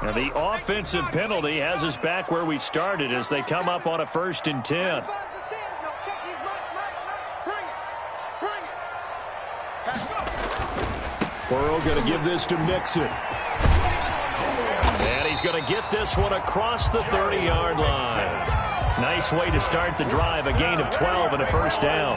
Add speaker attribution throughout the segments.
Speaker 1: And the offensive penalty has us back where we started as they come up on a 1st and 10. Burrow going to give this to Mixon. And he's going to get this one across the 30-yard line. Nice way to start the drive, a gain of 12 and a 1st down.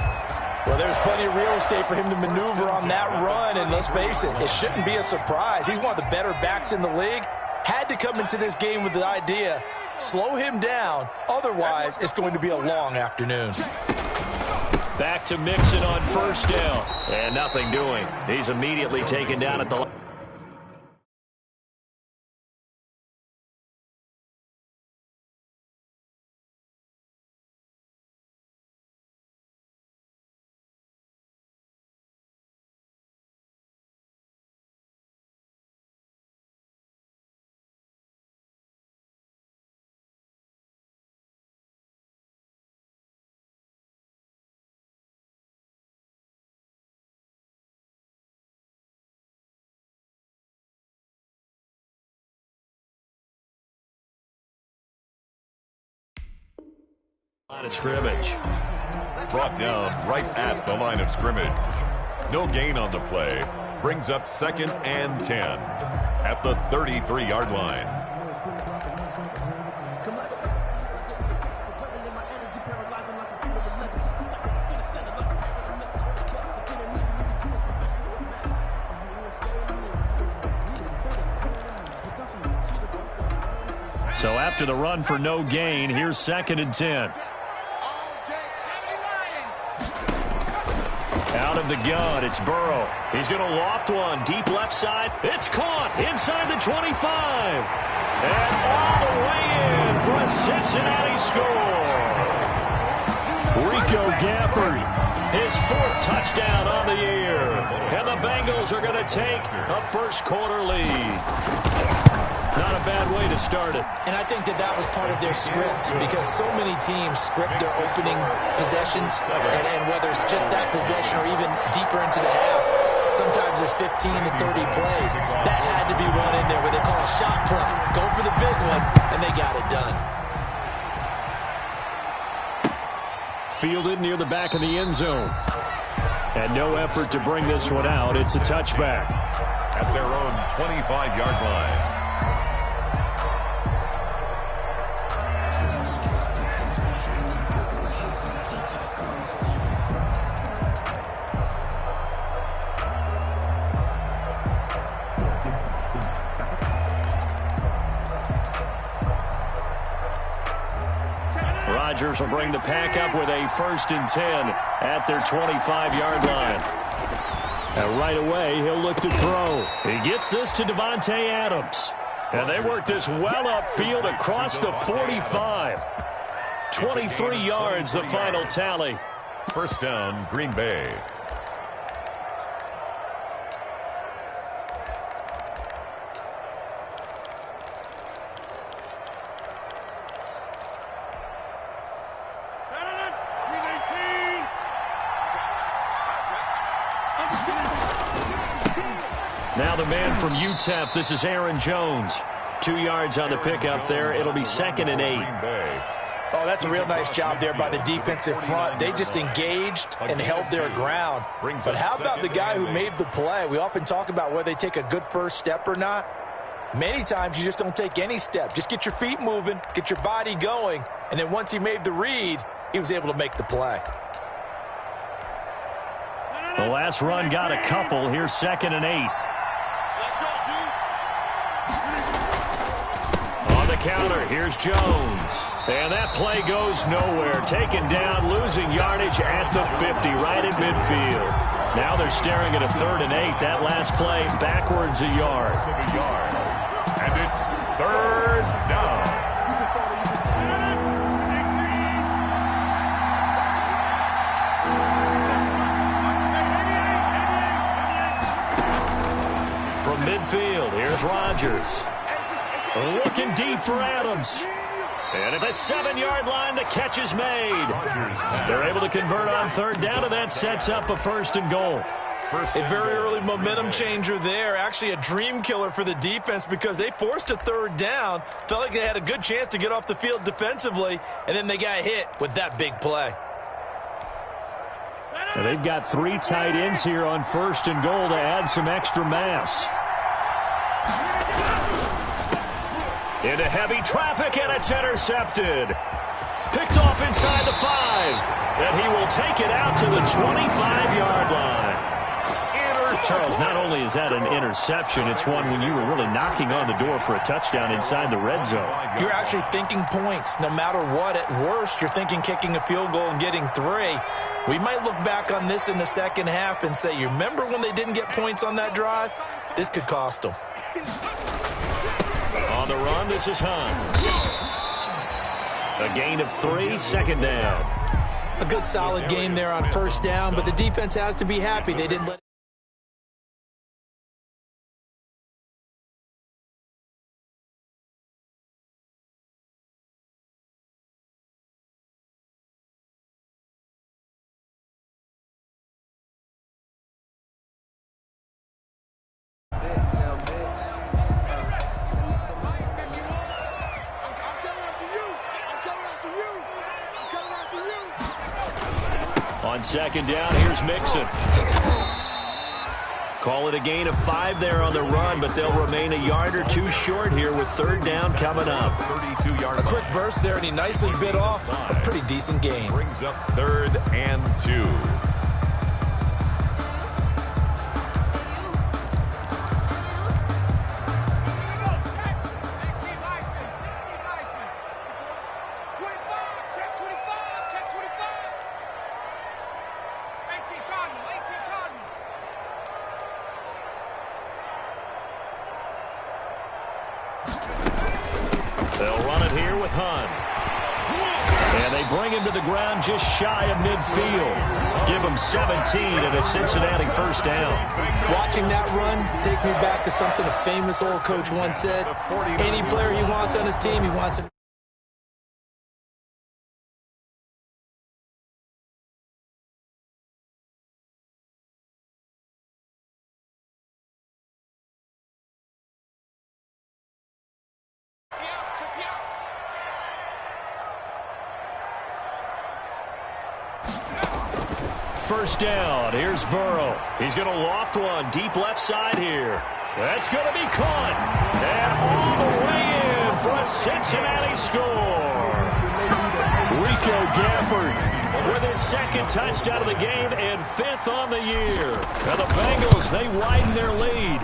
Speaker 2: Well, there's plenty of real estate for him to maneuver on that run, and let's face it, it shouldn't be a surprise. He's one of the better backs in the league. Had to come into this game with the idea, slow him down, otherwise it's going to be a long afternoon.
Speaker 1: Back to Mixon on 1st down, and nothing doing. He's immediately taken down at the line. Line of scrimmage.
Speaker 3: Brought down right at the line of scrimmage. No gain on the play. Brings up 2nd and 10 at the 33-yard line.
Speaker 1: So after the run for no gain, here's 2nd and 10. Out of the gun, it's Burrow. He's going to loft one deep left side. It's caught inside the 25. And all the way in for a Cincinnati score. Rico Gafford, his 4th touchdown on the year. And the Bengals are going to take a first-quarter lead. Not a bad way to start it.
Speaker 2: And I think that was part of their script, because so many teams script their opening possessions, and whether it's just that possession or even deeper into the half, sometimes there's 15 to 30 plays. That had to be one in there where they call a shot play. Go for the big one, and they got it done.
Speaker 1: Fielded near the back of the end zone. And no effort to bring this one out. It's a touchback.
Speaker 3: At their own 25-yard line.
Speaker 1: Rodgers will bring the pack up with a 1st and 10 at their 25-yard line. And right away, he'll look to throw. He gets this to Devontae Adams. And they work this well upfield across the 45. 23 yards, the final tally.
Speaker 3: 1st down, Green Bay.
Speaker 1: Now the man from UTEP, this is Aaron Jones. 2 yards on the pickup there. It'll be 2nd and 8.
Speaker 2: Oh, that's a real nice job there by the defensive front. They just engaged and held their ground. But how about the guy who made the play? We often talk about whether they take a good first step or not. Many times you just don't take any step. Just get your feet moving, get your body going, and then once he made the read, he was able to make the play.
Speaker 1: The last run got a couple. Here's 2nd and 8. On the counter, here's Jones. And that play goes nowhere. Taken down, losing yardage at the 50, right at midfield. Now they're staring at a 3rd and 8. That last play backwards a yard.
Speaker 3: And it's 3rd down.
Speaker 1: From midfield, here's Rodgers. Looking deep for Adams. And at the 7-yard line, the catch is made. They're able to convert on 3rd down, and that sets up a 1st and goal.
Speaker 2: A very early momentum changer there. Actually a dream killer for the defense because they forced a third down. Felt like they had a good chance to get off the field defensively, and then they got hit with that big play.
Speaker 1: And they've got 3 tight ends here on 1st and goal to add some extra mass. Into heavy traffic, and it's intercepted. Picked off inside the 5. And he will take it out to the 25-yard line. Charles, not only is that an interception, it's one when you were really knocking on the door for a touchdown inside the red zone.
Speaker 2: You're actually thinking points. No matter what, at worst, you're thinking kicking a field goal and getting 3. We might look back on this in the second half and say, you remember when they didn't get points on that drive? This could cost them.
Speaker 1: On the run, this is Hunt. A gain of 3, 2nd down.
Speaker 2: A good solid game there on 1st down, but the defense has to be happy they didn't let
Speaker 1: On 2nd down, here's Mixon. Call it a gain of 5 there on the run, but they'll remain a yard or 2 short here with 3rd down coming up.
Speaker 3: 32-yard.
Speaker 2: A quick burst there, and he nicely bit off a pretty decent gain.
Speaker 3: Brings up 3rd and 2.
Speaker 1: They'll run it here with Hunt. And they bring him to the ground just shy of midfield. Give him 17 and a Cincinnati 1st down.
Speaker 2: Watching that run takes me back to something a famous old coach once said. Any player he wants on his team, he wants him.
Speaker 1: First down. Here's Burrow. He's going to loft one deep left side here. That's going to be caught. And all the way in for a Cincinnati score. Rico Gafford with his 2nd touchdown of the game and 5th on the year. Now the Bengals, they widen their lead.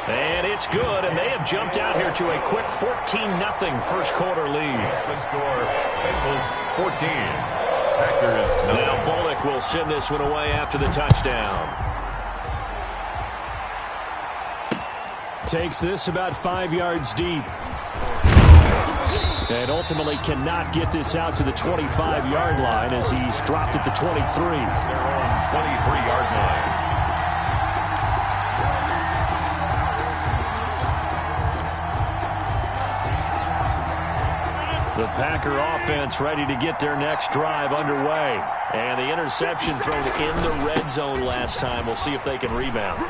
Speaker 1: And it's good, and they have jumped out here to a quick 14-0 first quarter lead.
Speaker 3: The score, Bengals 14. Packers.
Speaker 1: Now Bullock will send this one away after the touchdown. Takes this about 5 yards deep. And ultimately cannot get this out to the 25-yard line as he's dropped at the 23.
Speaker 3: Their own 23-yard line.
Speaker 1: The Packer offense ready to get their next drive underway. And the interception thrown in the red zone last time. We'll see if they can rebound.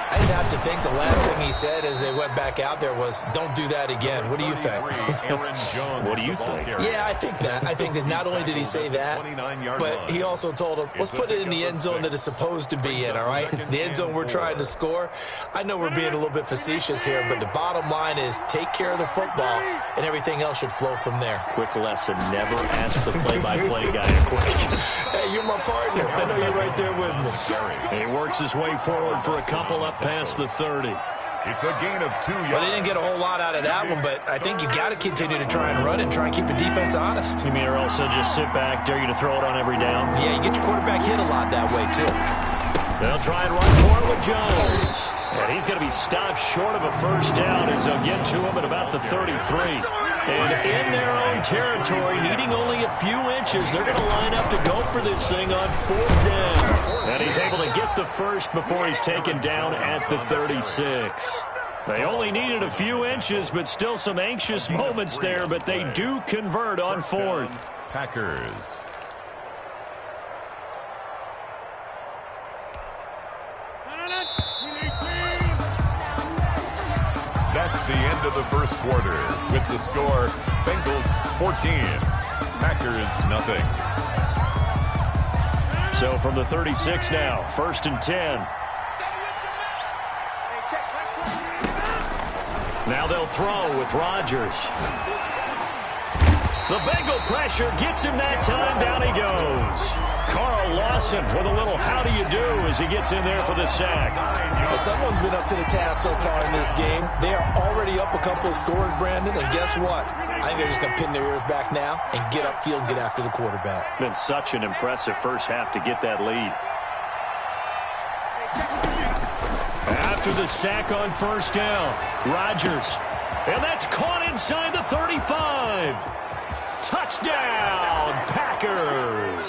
Speaker 2: I just have to think the last thing he said as they went back out there was, don't do that again. What do you think?
Speaker 1: What do you think?
Speaker 2: Yeah, I think that. I think that not only did he say that, but he also told him, let's put it in the end zone that it's supposed to be in, all right? The end zone we're trying to score. I know we're being a little bit facetious here, but the bottom line is take care of the football, and everything else should flow from there.
Speaker 1: Quick lesson, never ask the play-by-play guy a question.
Speaker 2: Hey, you're my partner. I know you're right there with me.
Speaker 1: He works his way forward for a couple up past the 30.
Speaker 3: It's a gain of 2 yards.
Speaker 2: Well, they didn't get a whole lot out of that one, but I think you got to continue to try and run and try and keep the defense honest.
Speaker 1: You mean or else they'll just sit back, dare you to throw it on every down?
Speaker 2: Yeah, you get your quarterback hit a lot that way, too.
Speaker 1: They'll try and run for it with Jones. And he's going to be stopped short of a first down as they'll get to him at about the 33. And in their own territory, needing only a few inches, they're going to line up to go for this thing on 4th down. And he's able to get the first before he's taken down at the 36. They only needed a few inches, but still some anxious moments there, but they do convert on 4th.
Speaker 3: Packers. That's the end of the first quarter with the score Bengals 14, Packers nothing.
Speaker 1: So from the 36 now, 1st and 10. Now they'll throw with Rodgers. The Bengal pressure gets him that time. Down he goes. Carl Lawson with a little how do you do as he gets in there for the sack.
Speaker 2: Well, someone's been up to the task so far in this game. They are already up a couple of scores, Brandon, and guess what? I think they're just going to pin their ears back now and get upfield and get after the quarterback.
Speaker 1: Been such an impressive first half to get that lead. After the sack on 1st down, Rodgers. And that's caught inside the 35. Touchdown, Packers.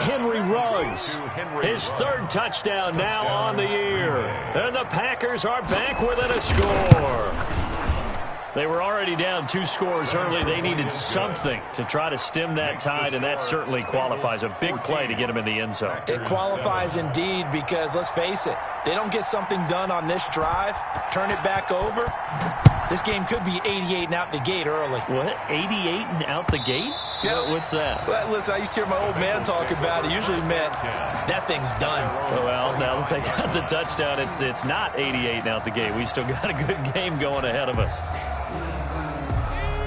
Speaker 1: Henry Ruggs, his 3rd touchdown now on the year. And the Packers are back within a score. They were already down 2 scores early. They needed something to try to stem that tide, and that certainly qualifies. A big play to get them in the end zone.
Speaker 2: It qualifies indeed because, let's face it, they don't get something done on this drive, turn it back over, this game could be 88 and out the gate early.
Speaker 1: What? 88 and out the gate?
Speaker 2: Yeah.
Speaker 1: What's that?
Speaker 2: Well, listen, I used to hear my old man talk about it. Usually meant that thing's done.
Speaker 1: Well, now that they got the touchdown, it's not 88 and out the gate. We still got a good game going ahead of us.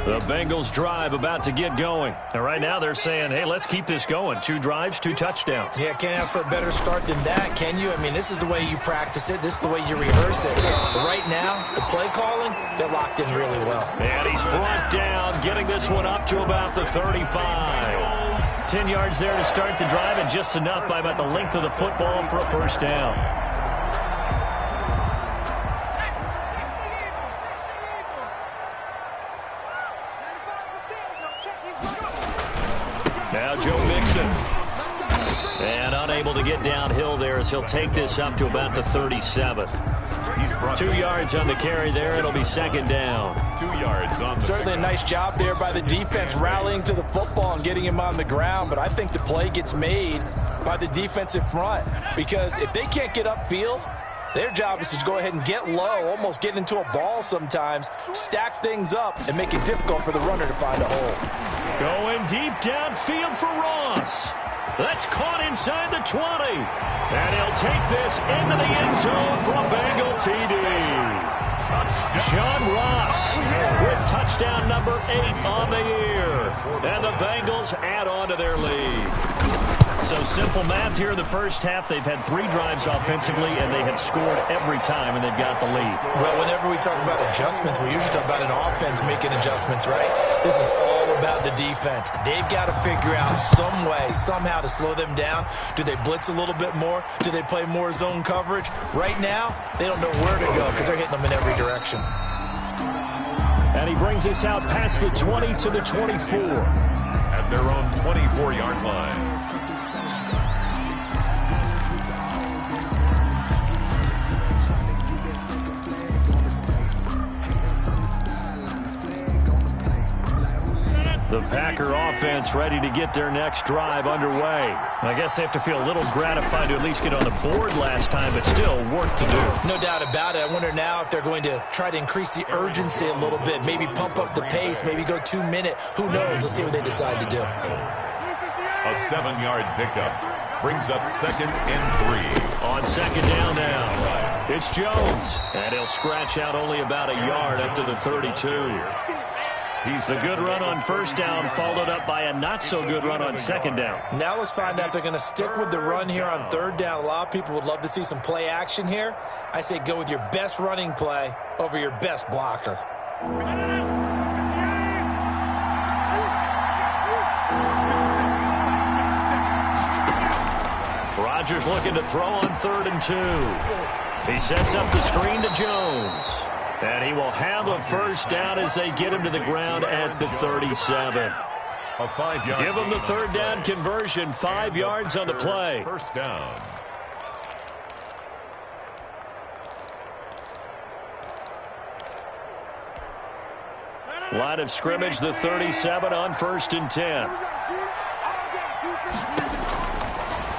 Speaker 1: The Bengals drive about to get going. And right now they're saying, hey, let's keep this going. 2 drives, 2 touchdowns.
Speaker 2: Yeah, can't ask for a better start than that, can you? I mean, this is the way you practice it. This is the way you rehearse it. But right now, the play calling, they're locked in really well.
Speaker 1: And he's brought down, getting this one up to about the 35. 10 yards there to start the drive, and just enough by about the length of the football for a 1st down. Now Joe Mixon. And unable to get downhill there as he'll take this up to about the 37. 2 yards on the carry there. It'll be 2nd down.
Speaker 3: 2 yards on the
Speaker 2: Certainly a nice job there by the defense rallying to the football and getting him on the ground. But I think the play gets made by the defensive front. Because if they can't get upfield, their job is to go ahead and get low, almost get into a ball sometimes, stack things up, and make it difficult for the runner to find a hole.
Speaker 1: Going deep downfield for Ross. That's caught inside the 20. And he'll take this into the end zone for a Bengal TD. John Ross with touchdown number 8 on the year. And the Bengals add on to their lead. So simple math here in the first half. They've had 3 drives offensively, and they have scored every time, and they've got the lead.
Speaker 2: Well, whenever we talk about adjustments, we usually talk about an offense making adjustments, right? This is all about the defense. They've got to figure out some way, somehow to slow them down. Do they blitz a little bit more? Do they play more zone coverage? Right now, they don't know where to go because they're hitting them in every direction.
Speaker 1: And he brings us out past the 20 to the 24.
Speaker 3: at their own 24-yard line.
Speaker 1: The Packer offense ready to get their next drive underway. I guess they have to feel a little gratified to at least get on the board last time, but still work to do.
Speaker 2: No doubt about it. I wonder now if they're going to try to increase the urgency a little bit, maybe pump up the pace, maybe go 2-minute. Who knows? Let's see what they decide to do.
Speaker 3: A 7-yard pickup brings up 2nd and 3.
Speaker 1: On 2nd down now, it's Jones. And he'll scratch out only about a yard up to the 32. The good run on 1st down followed up by a not-so-good run on 2nd down.
Speaker 2: Now let's find out if they're going to stick with the run here on 3rd down. A lot of people would love to see some play action here. I say go with your best running play over your best blocker.
Speaker 1: Rodgers looking to throw on 3rd and 2. He sets up the screen to Jones. And he will have a 1st down as they get him to the ground at the 37.
Speaker 3: A 5-yard.
Speaker 1: Give him the 3rd down conversion, 5 yards on the play.
Speaker 3: 1st down.
Speaker 1: Line of scrimmage, the 37 on 1st and 10.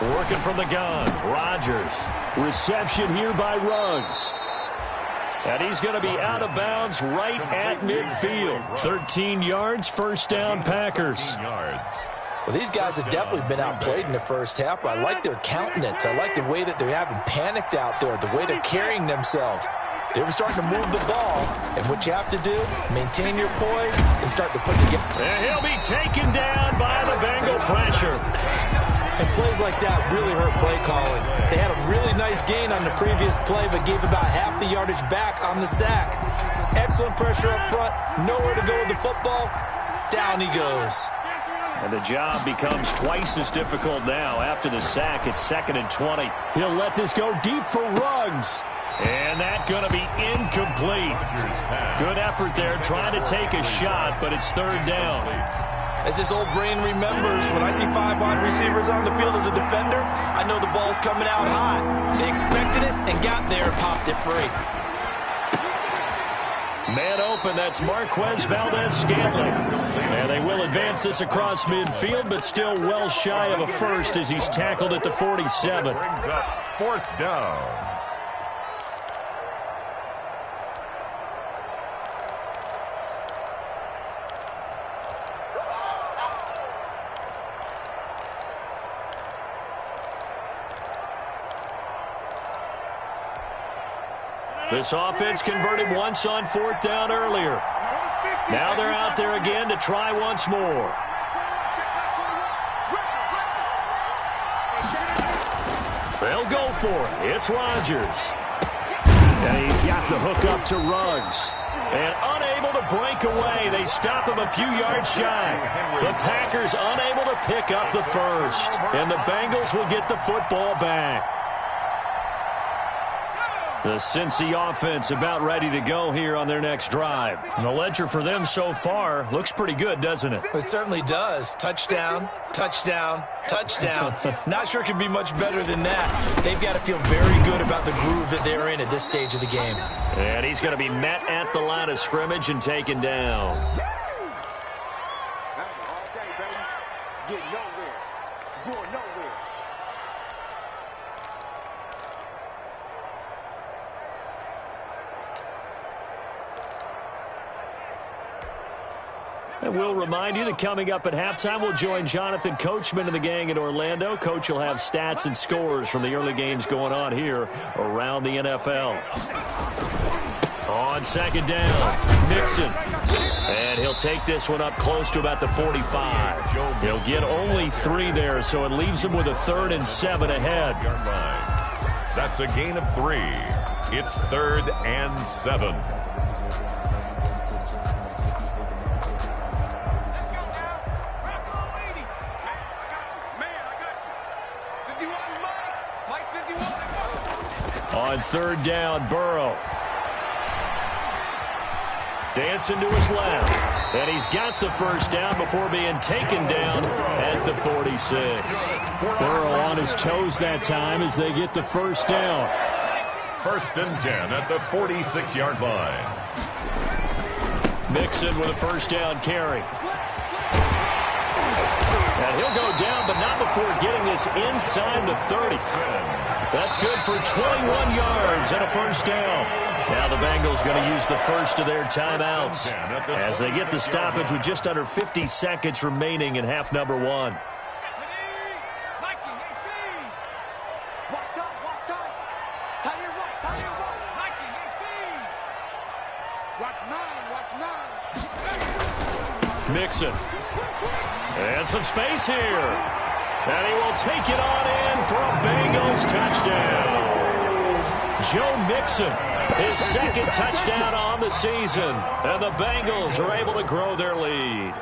Speaker 1: Working from the gun, Rodgers. Reception here by Ruggs. And he's going to be out of bounds right at midfield. 13 yards, first down, Packers.
Speaker 2: Well, these guys have definitely been outplayed in the first half, but I like their countenance. I like the way that they're having panicked out there, the way they're carrying themselves. They were starting to move the ball, and what you have to do, maintain your poise and start to put together.
Speaker 1: And he'll be taken down by the Bengal pressure.
Speaker 2: And plays like that really hurt play calling. They had a really nice gain on the previous play, but gave about half the yardage back on the sack. Excellent pressure up front, nowhere to go with the football. Down he goes.
Speaker 1: And the job becomes twice as difficult now after the sack. It's 2nd and 20. He'll let this go deep for Ruggs. And that's going to be incomplete. Good effort there trying to take a shot, but it's 3rd down.
Speaker 2: As this old brain remembers, when I see 5 wide receivers on the field as a defender, I know the ball's coming out hot. They expected it and got there and popped it free.
Speaker 1: Man open, that's Marquez Valdez-Scantling. And they will advance this across midfield, but still well shy of a first as he's tackled at the 47.
Speaker 3: Brings up 4th down.
Speaker 1: This offense converted once on 4th down earlier. Now they're out there again to try once more. They'll go for it. It's Rodgers. And he's got the hook up to Ruggs. And unable to break away. They stop him a few yards shy. The Packers unable to pick up the first. And the Bengals will get the football back. The Cincy offense about ready to go here on their next drive. And the ledger for them so far looks pretty good, doesn't it?
Speaker 2: It certainly does. Touchdown, touchdown, touchdown. Not sure it can be much better than that. They've got to feel very good about the groove that they're in at this stage of the game.
Speaker 1: And he's going to be met at the line of scrimmage and taken down. And we'll remind you that coming up at halftime, we'll join Jonathan Coachman and the gang in Orlando. Coach will have stats and scores from the early games going on here around the NFL. On 2nd down, Mixon. And he'll take this one up close to about the 45. He'll get only 3 there, so it leaves him with a 3rd and 7 ahead.
Speaker 3: That's a gain of 3. It's 3rd and 7.
Speaker 1: On 3rd down, Burrow. Dancing to his left. And he's got the first down before being taken down at the 46. Burrow on his toes that time as they get the first down.
Speaker 3: 1st and 10 at the 46-yard line.
Speaker 1: Mixon with a first down carry. And he'll go down, but not before getting this inside the 30. That's good for 21 yards and a first down. Now the Bengals going to use the first of their timeouts as they get the stoppage with just under 50 seconds remaining in half number 1. Mixon. And some space here. And he will take it on in for a Bengals touchdown. Joe Mixon, his 2nd touchdown on the season. And the Bengals are able to grow their lead.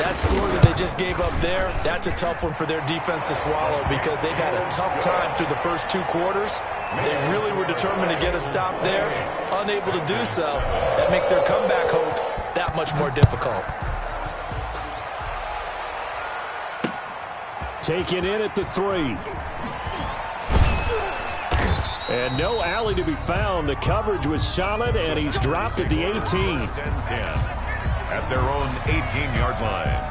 Speaker 2: That score that they just gave up there, that's a tough one for their defense to swallow because they've had a tough time through the first 2 quarters. They really were determined to get a stop there. Unable to do so, that makes their comeback hopes that much more difficult.
Speaker 1: Taken in at the 3. And no alley to be found. The coverage was solid, and he's dropped at the 18.
Speaker 3: 1st and 10 at their own 18-yard line.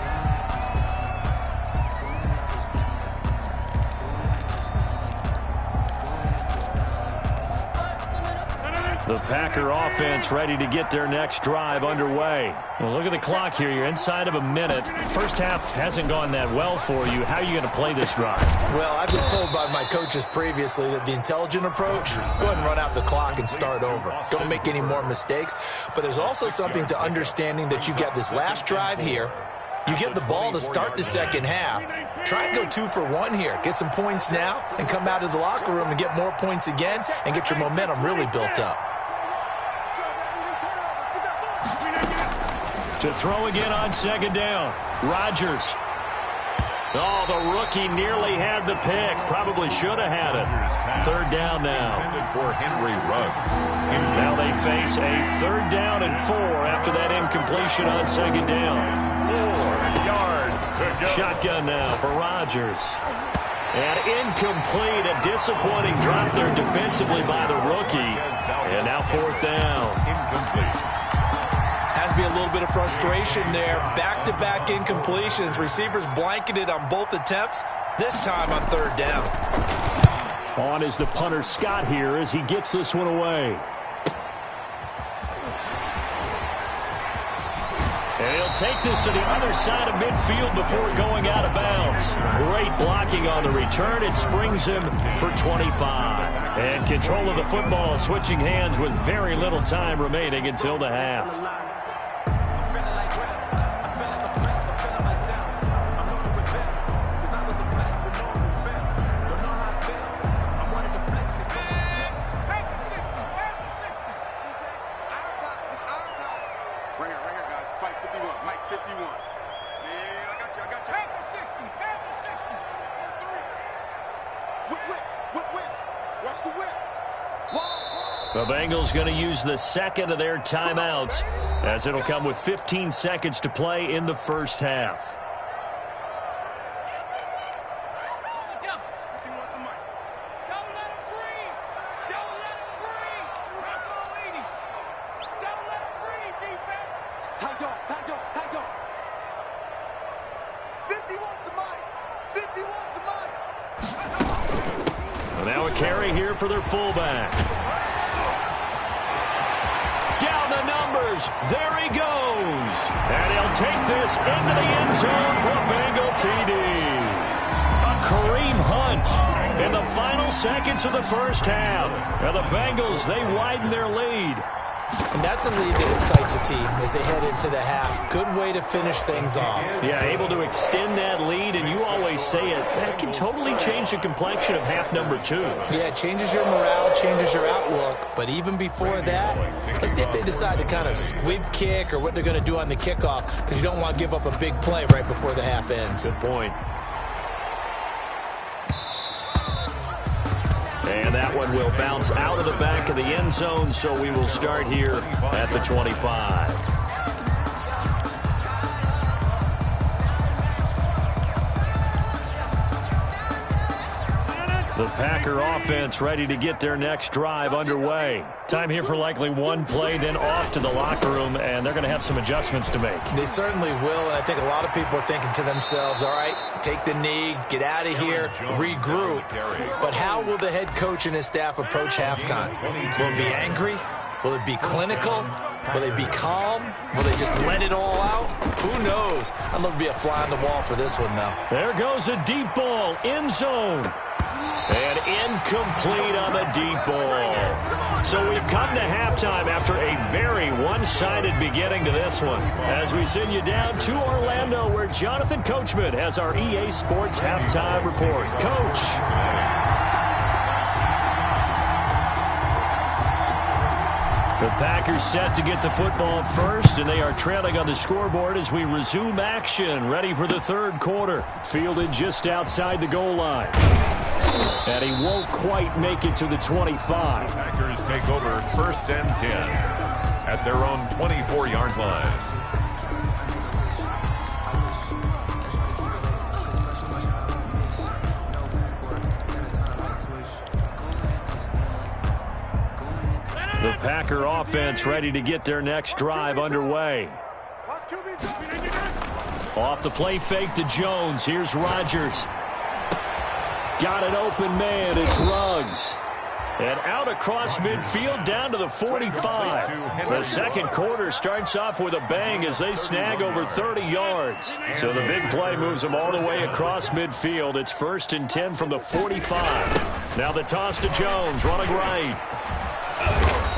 Speaker 1: The Packer offense ready to get their next drive underway. Well, look at the clock here. You're inside of a minute. First half hasn't gone that well for you. How are you going to play this drive?
Speaker 2: Well, I've been told by my coaches previously that the intelligent approach, go ahead and run out the clock and start over. Don't make any more mistakes. But there's also something to understanding that you get this last drive here. You get the ball to start the second half. Try and go 2 for 1 here. Get some points now and come out of the locker room and get more points again and get your momentum really built up.
Speaker 1: To throw again on second down. Rodgers. Oh, the rookie nearly had the pick. Probably should have had it. Third down now.
Speaker 3: For Henry Ruggs.
Speaker 1: Now they face a 3rd down and 4 after that incompletion on second down.
Speaker 3: 4 yards to go.
Speaker 1: Shotgun now for Rodgers. And incomplete. A disappointing drop there defensively by the rookie. And now 4th down.
Speaker 3: Incomplete.
Speaker 2: Has to be a little bit of frustration there. Back-to-back incompletions. Receivers blanketed on both attempts. This time on 3rd down.
Speaker 1: On is the punter Scott here as he gets this one away. And he'll take this to the other side of midfield before going out of bounds. Great blocking on the return. It springs him for 25. And control of the football switching hands with very little time remaining until the half. The Bengals going to use the second of their timeouts as it'll come with 15 seconds to play in the first half. Well, now a carry here for their fullback. There he goes. And he'll take this into the end zone for a Bengal TD. A Kareem Hunt in the final seconds of the first half. And the Bengals, they widen their lead.
Speaker 2: And that's a lead that excites a team as they head into the half. Good way to finish things off.
Speaker 1: Yeah, able to extend that lead, and you always say it, that can totally change the complexion of half number 2.
Speaker 2: Yeah, it changes your morale, changes your outlook. But even before that, let's see if they decide to kind of squib kick or what they're going to do on the kickoff, because you don't want to give up a big play right before the half ends.
Speaker 1: Good point. And that one will bounce out of the back of the end zone, so we will start here at the 25. The Packer offense ready to get their next drive underway. Time here for likely one play, then off to the locker room, and they're going to have some adjustments to make.
Speaker 2: They certainly will, and I think a lot of people are thinking to themselves, all right, take the knee, get out of here, regroup. But how will the head coach and his staff approach halftime? Will it be angry? Will it be clinical? Will they be calm? Will they just let it all out? Who knows? I'd love to be a fly on the wall for this one, though.
Speaker 1: There goes a deep ball, end zone. And incomplete on the deep ball. So we've come to halftime after a very one-sided beginning to this one. As we send you down to Orlando, where Jonathan Coachman has our EA Sports halftime report. Coach. The Packers set to get the football first, and they are trailing on the scoreboard as we resume action, ready for the third quarter. Fielded just outside the goal line. And he won't quite make it to the 25.
Speaker 3: Packers take over 1st and 10 at their own 24-yard line.
Speaker 1: The Packer offense ready to get their next drive underway. Off the play fake to Jones. Here's Rodgers. Got an open man. It's Ruggs. And out across midfield down to the 45. The second quarter starts off with a bang as they snag over 30 yards. So the big play moves them all the way across midfield. It's 1st and 10 from the 45. Now the toss to Jones, running right.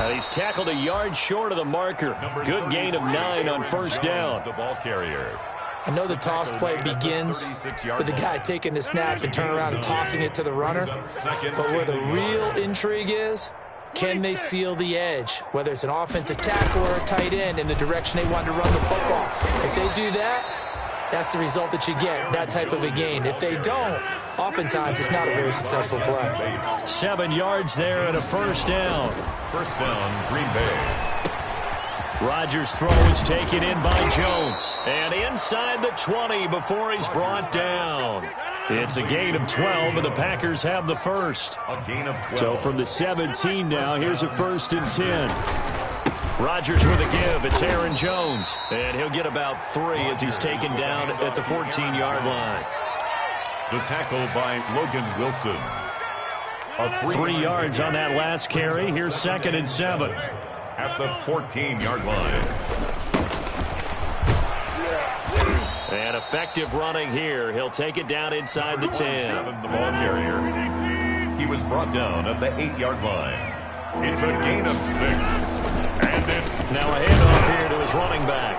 Speaker 1: And he's tackled a yard short of the marker. Good gain of 9 on first down.
Speaker 3: The ball carrier.
Speaker 2: I know the toss play begins with the guy taking the snap and turning around and tossing it to the runner. But where the real intrigue is, can they seal the edge, whether it's an offensive tackle or a tight end, in the direction they want to run the football? If they do that, that's the result that you get, that type of a gain. If they don't, oftentimes it's not a very successful play.
Speaker 1: 7 yards there and a first down.
Speaker 3: First down, Green Bay.
Speaker 1: Rodgers' throw is taken in by Jones. And inside the 20 before he's brought down. It's a gain of 12, and the Packers have the first.
Speaker 3: A gain of 12.
Speaker 1: So from the 17 now, here's a 1st and 10. Rodgers with a give. It's Aaron Jones. And he'll get about 3 as he's taken down at the 14-yard line.
Speaker 3: The tackle by Logan Wilson.
Speaker 1: 3 yards on that last carry. Here's 2nd and 7.
Speaker 3: At the 14-yard line.
Speaker 1: And effective running here. He'll take it down inside the 10.
Speaker 3: The ball carrier. He was brought down at the 8-yard line. It's a gain of 6. And it's
Speaker 1: now a handoff here to his running back.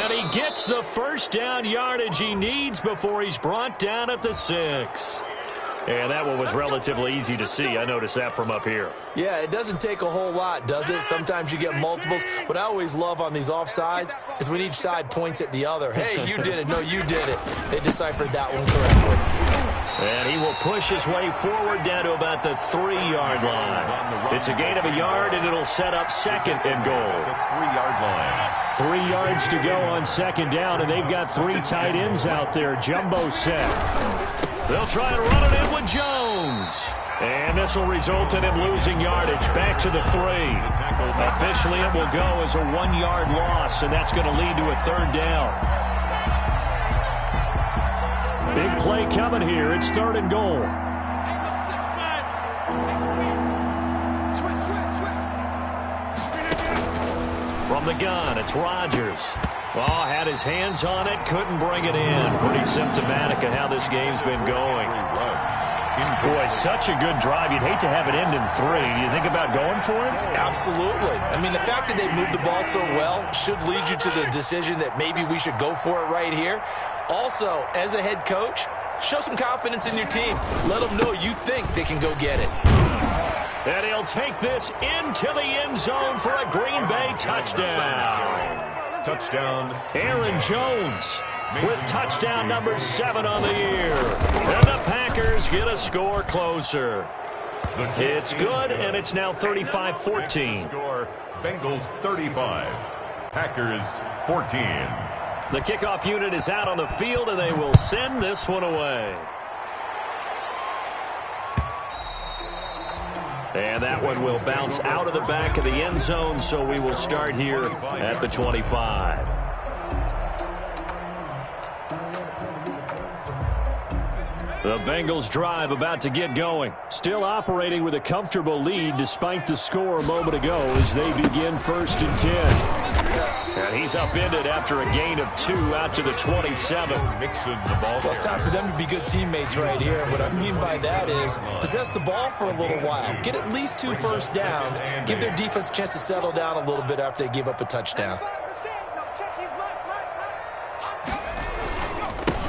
Speaker 1: And he gets the first down yardage he needs before he's brought down at the 6. And that one was relatively easy to see. I noticed that from up here.
Speaker 2: Yeah, it doesn't take a whole lot, does it? Sometimes you get multiples. What I always love on these offsides is when each side points at the other. Hey, you did it. No, you did it. They deciphered that one correctly.
Speaker 1: And he will push his way forward down to about the 3-yard line. It's a gain of a yard, and it'll set up 2nd and goal.
Speaker 3: the 3-yard line.
Speaker 1: 3 yards to go on 2nd down, and they've got 3 tight ends out there. Jumbo set. They'll try and run it in with Jones. And this will result in him losing yardage back to the 3. Officially, it will go as a 1-yard loss, and that's going to lead to a 3rd down. Big play coming here. It's 3rd and goal. From the gun, it's Rodgers. Oh, had his hands on it, couldn't bring it in. Pretty symptomatic of how this game's been going. Boy, such a good drive. You'd hate to have it end in 3. Do you think about going for it?
Speaker 2: Absolutely. I mean, the fact that they moved the ball so well should lead you to the decision that maybe we should go for it right here. Also, as a head coach, show some confidence in your team. Let them know you think they can go get it.
Speaker 1: And he'll take this into the end zone for a Green Bay touchdown.
Speaker 3: Touchdown,
Speaker 1: Aaron Jones with touchdown number 7 on the year. And the Packers get a score closer. It's good, and it's now 35-14.
Speaker 3: Score, Bengals 35, Packers 14.
Speaker 1: The kickoff unit is out on the field, and they will send this one away. And that one will bounce out of the back of the end zone, so we will start here at the 25. The Bengals drive about to get going. Still operating with a comfortable lead despite the score a moment ago as they begin 1st and 10. And he's upended after a gain of 2 out to the 27.
Speaker 2: Well, it's time for them to be good teammates right here. What I mean by that is possess the ball for a little while. Get at least 2 first downs. Give their defense a chance to settle down a little bit after they give up a touchdown.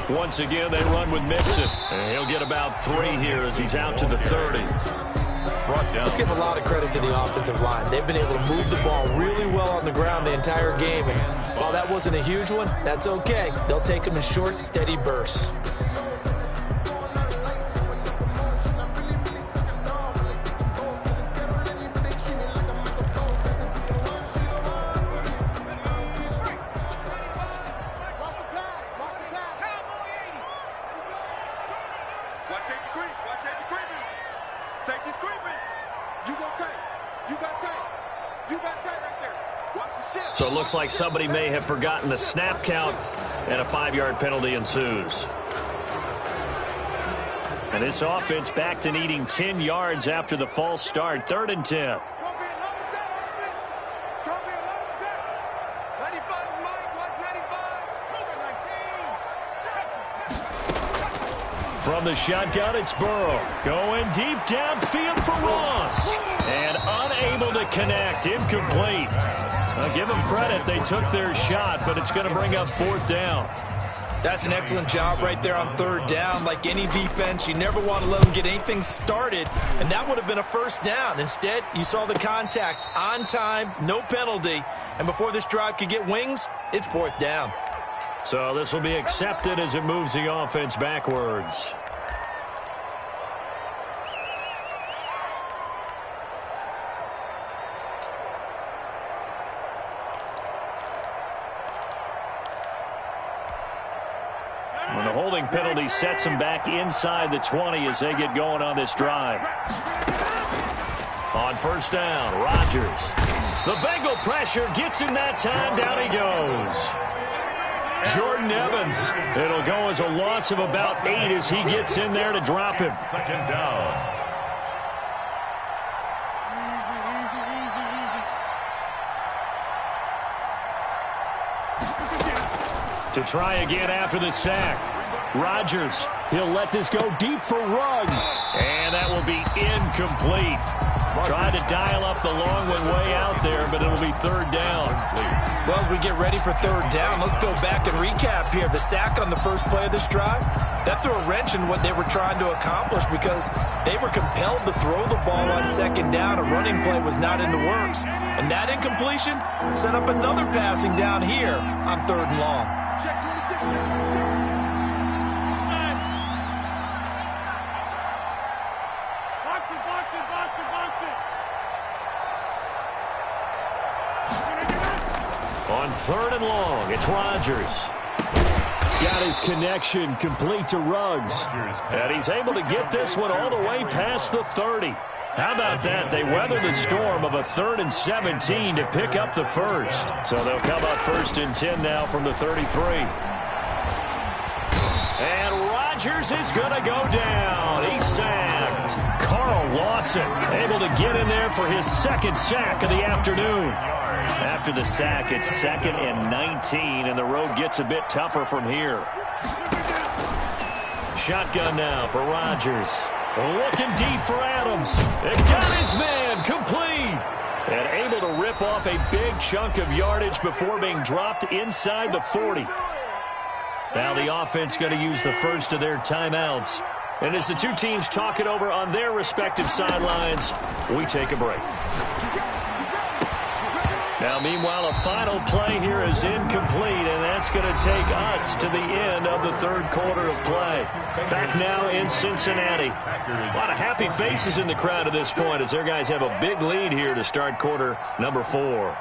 Speaker 1: Once again, they run with Mixon. And he'll get about 3 here as he's out to the 30.
Speaker 2: Let's give a lot of credit to the offensive line. They've been able to move the ball really well on the ground the entire game. And while that wasn't a huge one, that's okay. They'll take them in short, steady bursts.
Speaker 1: So it looks like somebody may have forgotten the snap count, and a 5-yard penalty ensues. And And this offense back to needing 10 yards after the false start. 3rd and 10. From the shotgun, it's Burrow. Going deep downfield for Ross. And unable to connect. Incomplete. Now, give them credit. They took their shot, but it's going to bring up 4th down.
Speaker 2: That's an excellent job right there on 3rd down. Like any defense, you never want to let them get anything started, and that would have been a 1st down. Instead, you saw the contact on time, no penalty, and before this drive could get wings, it's 4th down.
Speaker 1: So this will be accepted as it moves the offense backwards. When the holding penalty sets them back inside the 20 as they get going on this drive. On 1st down, Rodgers. The Bengal pressure gets him that time. Down he goes. Jordan Evans. It'll go as a loss of about 8 as he gets in there to drop him.
Speaker 3: 2nd down.
Speaker 1: To try again after the sack. Rodgers, he'll let this go deep for Ruggs. And that will be incomplete. Tried to dial up the long one way out there, but it'll be 3rd down.
Speaker 2: Well, as we get ready for 3rd down, let's go back and recap here. The sack on the first play of this drive, that threw a wrench in what they were trying to accomplish because they were compelled to throw the ball on 2nd down. A running play was not in the works. And that incompletion set up another passing down here on 3rd and long.
Speaker 1: On 3rd and long, it's Rodgers. Got his connection complete to Ruggs. And he's able to get this one all the way past the 30. How about that? They weather the storm of a 3rd and 17 to pick up the 1st. So they'll come up 1st and 10 now from the 33. And Rodgers is going to go down. He's sacked. Carl Lawson able to get in there for his 2nd sack of the afternoon. After the sack, it's 2nd and 19, and the road gets a bit tougher from here. Shotgun now for Rodgers. Looking deep for Adams. It got his man complete. And able to rip off a big chunk of yardage before being dropped inside the 40. Now the offense going to use the first of their timeouts. And as the two teams talk it over on their respective sidelines, we take a break. Now, meanwhile, a final play here is incomplete, and that's going to take us to the end of the 3rd quarter of play. Back now in Cincinnati. A lot of happy faces in the crowd at this point as their guys have a big lead here to start quarter number 4.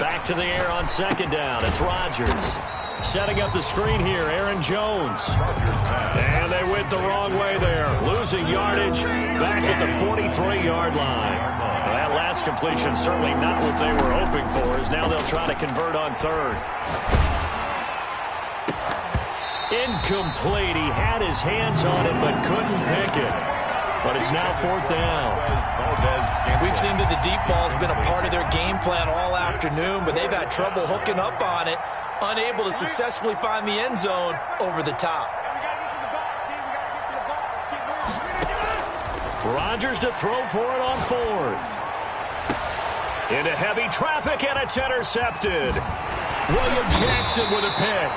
Speaker 1: Back to the air on 2nd down. It's Rodgers. Setting up the screen here, Aaron Jones. And they went the wrong way there. Losing yardage back at the 43-yard line. Now, that last completion certainly not what they were hoping for, as now they'll try to convert on 3rd. Incomplete. He had his hands on it but couldn't pick it. But it's now 4th down.
Speaker 2: We've seen that the deep ball has been a part of their game plan all afternoon, but they've had trouble hooking up on it, unable to successfully find the end zone over the top.
Speaker 1: Rodgers to throw for it on 4th. Into heavy traffic, and it's intercepted. William Jackson with a pick.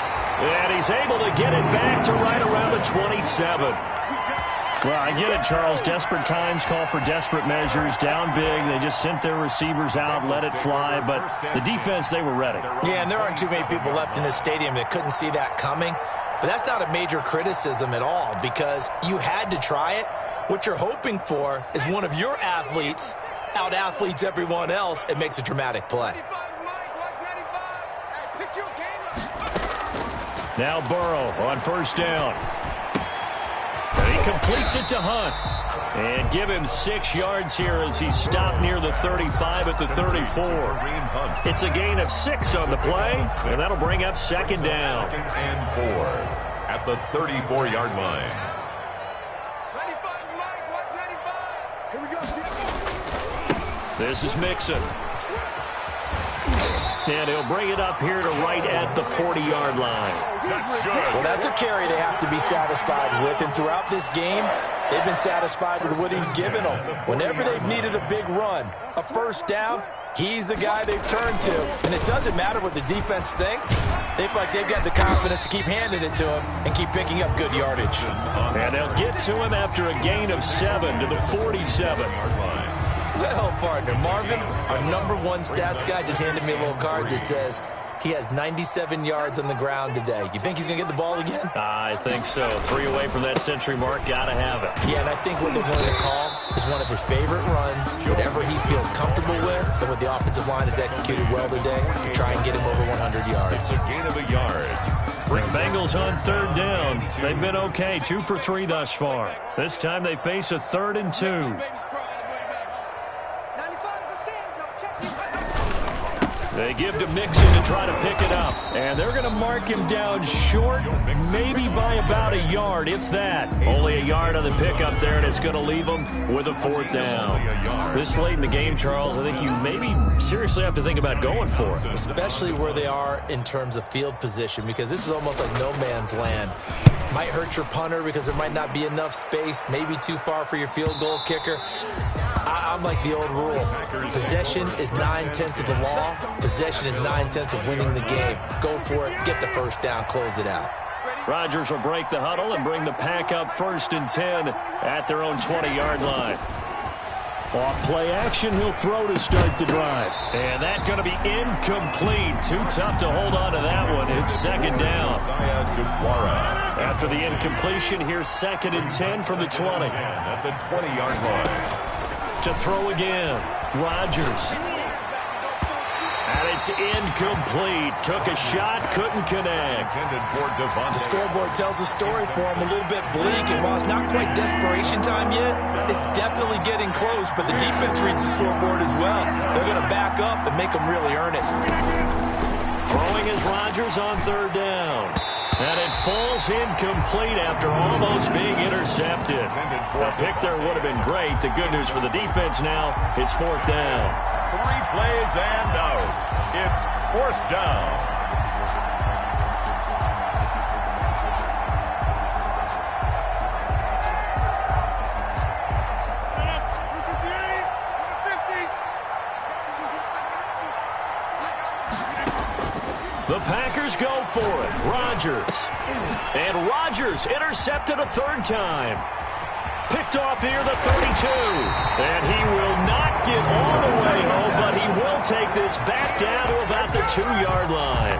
Speaker 1: And he's able to get it back to right around the 27. Well, I get it, Charles. Desperate times call for desperate measures. Down big. They just sent their receivers out, let it fly. But the defense, they were ready.
Speaker 2: Yeah, and there aren't too many people left in this stadium that couldn't see that coming. But that's not a major criticism at all because you had to try it. What you're hoping for is one of your athletes out-athletes everyone else. It makes a dramatic play.
Speaker 1: Now Burrow on 1st down. And he completes it to Hunt. And give him 6 yards here as he stopped near the 35 at the 34. It's a gain of 6 on the play, and that'll bring up second down.
Speaker 3: 2nd and 4 at the 34-yard line.
Speaker 4: Here we go.
Speaker 1: This is Mixon. And he'll bring it up here to right at the 40-yard line.
Speaker 3: That's good.
Speaker 2: Well, that's a carry they have to be satisfied with. And throughout this game, they've been satisfied with what he's given them. Whenever they've needed a big run, a first down, he's the guy they've turned to. And it doesn't matter what the defense thinks. They feel like they've got the confidence to keep handing it to him and keep picking up good yardage.
Speaker 1: And they'll get to him after a gain of 7 to the 47-yard line.
Speaker 2: Well, partner, Marvin, our #1 stats guy, just handed me a little card that says he has 97 yards on the ground today. You think he's going to get the ball again?
Speaker 1: I think so. 3 away from that century mark. Got to have it.
Speaker 2: Yeah, and I think what they're going to call is one of his favorite runs, whatever he feels comfortable with, and what the offensive line has executed well today, to try and get him over 100 yards.
Speaker 3: A gain of a yard.
Speaker 1: Bengals on 3rd down. They've been okay, 2 for 3 thus far. This time they face a 3rd and 2. They give to Mixon to try to pick it up. And they're going to mark him down short, maybe by about a yard, if that. Only a yard on the pickup there, and it's going to leave them with a 4th down. This late in the game, Charles, I think you maybe seriously have to think about going for it.
Speaker 2: Especially where they are in terms of field position, because this is almost like no man's land. Might hurt your punter because there might not be enough space, maybe too far for your field goal kicker. I'm like the old rule. Possession is 9/10 of the law. Possession is 9/10 of winning the game. Go for it. Get the first down. Close it out.
Speaker 1: Rodgers will break the huddle and bring the pack up 1st and 10 at their own 20-yard line. Off play action, he'll throw to start the drive. And that's going to be incomplete. Too tough to hold on to that one. It's 2nd down. After the incompletion, here's 2nd and 10 from the 20.
Speaker 3: At the 20-yard line.
Speaker 1: To throw again, Rodgers. And it's incomplete. Took a shot, couldn't connect.
Speaker 2: The scoreboard tells a story for him, a little bit bleak, and while it's not quite desperation time yet, it's definitely getting close, but the defense reads the scoreboard as well. They're going to back up and make them really earn it.
Speaker 1: Throwing is Rodgers on 3rd down. And it falls incomplete after almost being intercepted. A pick there would have been great. The good news for the defense now, it's 4th down.
Speaker 3: 3 plays and out. It's 4th down.
Speaker 1: The Packers go for it. Rodgers. And Rodgers intercepted a 3rd time. Picked off near the 32. And he will not get all the way home, but he will take this back down to about the 2-yard line.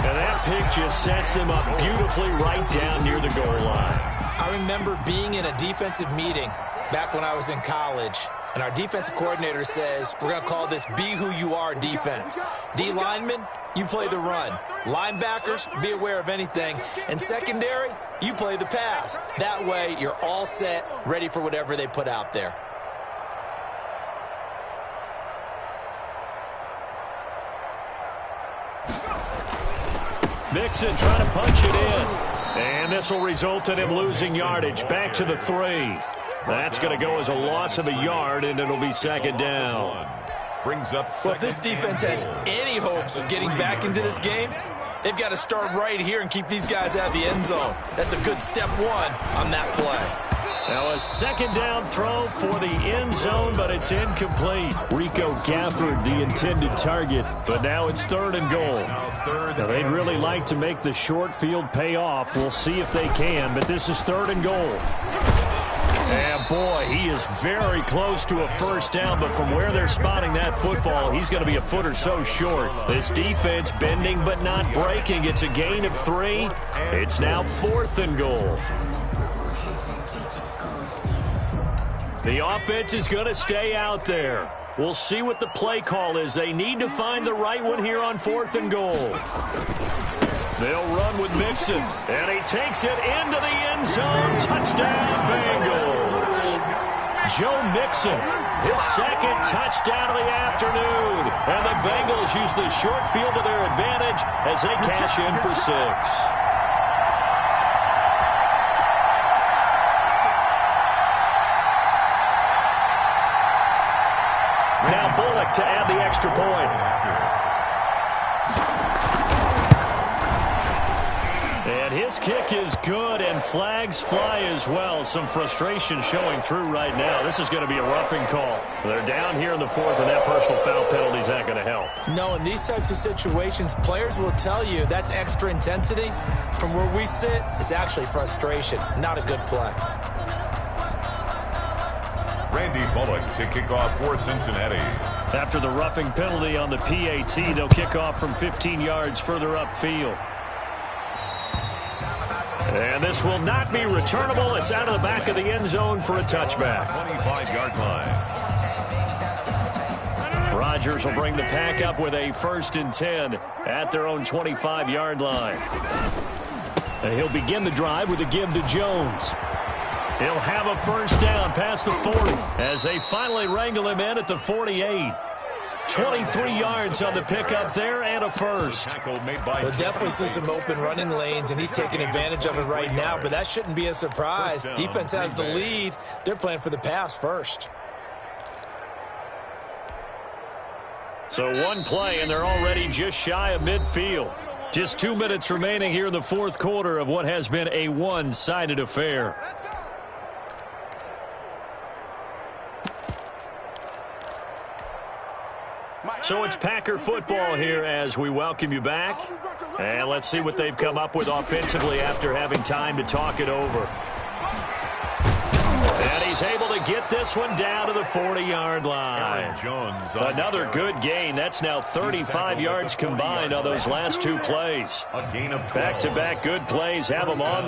Speaker 1: And that pick just sets him up beautifully right down near the goal line.
Speaker 2: I remember being in a defensive meeting back when I was in college, and our defensive coordinator says, we're going to call this Be Who You Are defense. D linemen, you play the run. Linebackers, be aware of anything. And secondary, you play the pass. That way, you're all set, ready for whatever they put out there.
Speaker 1: Mixon trying to punch it in. And this will result in him losing yardage back to the 3. That's going to go as a loss of a yard, and it'll be 2nd down.
Speaker 3: Brings up
Speaker 2: well, if this defense has any hopes of getting back into this game, they've got to start right here and keep these guys out of the end zone. That's a good step 1 on that play.
Speaker 1: Now a 2nd down throw for the end zone, but it's incomplete. Rico Gafford, the intended target, but now it's 3rd and goal. Now they'd really like to make the short field pay off. We'll see if they can, but this is 3rd and goal. And boy, he is very close to a 1st down, but from where they're spotting that football, he's going to be a foot or so short. This defense bending but not breaking. It's a gain of 3. It's now 4th and goal. The offense is going to stay out there. We'll see what the play call is. They need to find the right one here on 4th and goal. They'll run with Mixon, and he takes it into the end zone. Touchdown, Bengals. Joe Mixon, his second touchdown of the afternoon. And the Bengals use the short field to their advantage as they cash in for 6. Now Bullock to add the extra point. And his kick is good, and flags fly as well. Some frustration showing through right now. This is going to be a roughing call. They're down here in the 4th, and that personal foul penalty is not going to help.
Speaker 2: No, in these types of situations, players will tell you that's extra intensity. From where we sit, it's actually frustration, not a good play.
Speaker 3: Randy Bullock to kick off for Cincinnati.
Speaker 1: After the roughing penalty on the PAT, they'll kick off from 15 yards further upfield. And this will not be returnable. It's out of the back of the end zone for a touchback.
Speaker 3: 25-yard line.
Speaker 1: Rodgers will bring the pack up with a 1st and 10 at their own 25-yard line. And he'll begin the drive with a give to Jones. He'll have a first down past the 40 as they finally wrangle him in at the 48. 23 yards on the pickup there and a first.
Speaker 2: We'll definitely see some open running lanes, and he's taking advantage of it right now, but that shouldn't be a surprise. Defense has the lead. They're playing for the pass first.
Speaker 1: So one play, and they're already just shy of midfield. Just 2 minutes remaining here in the 4th quarter of what has been a one-sided affair. So it's Packer football here as we welcome you back. And let's see what they've come up with offensively after having time to talk it over. And he's able to get this one down to the 40-yard line. Another good gain. That's now 35 yards combined on those last 2 plays. Back-to-back good plays have them on the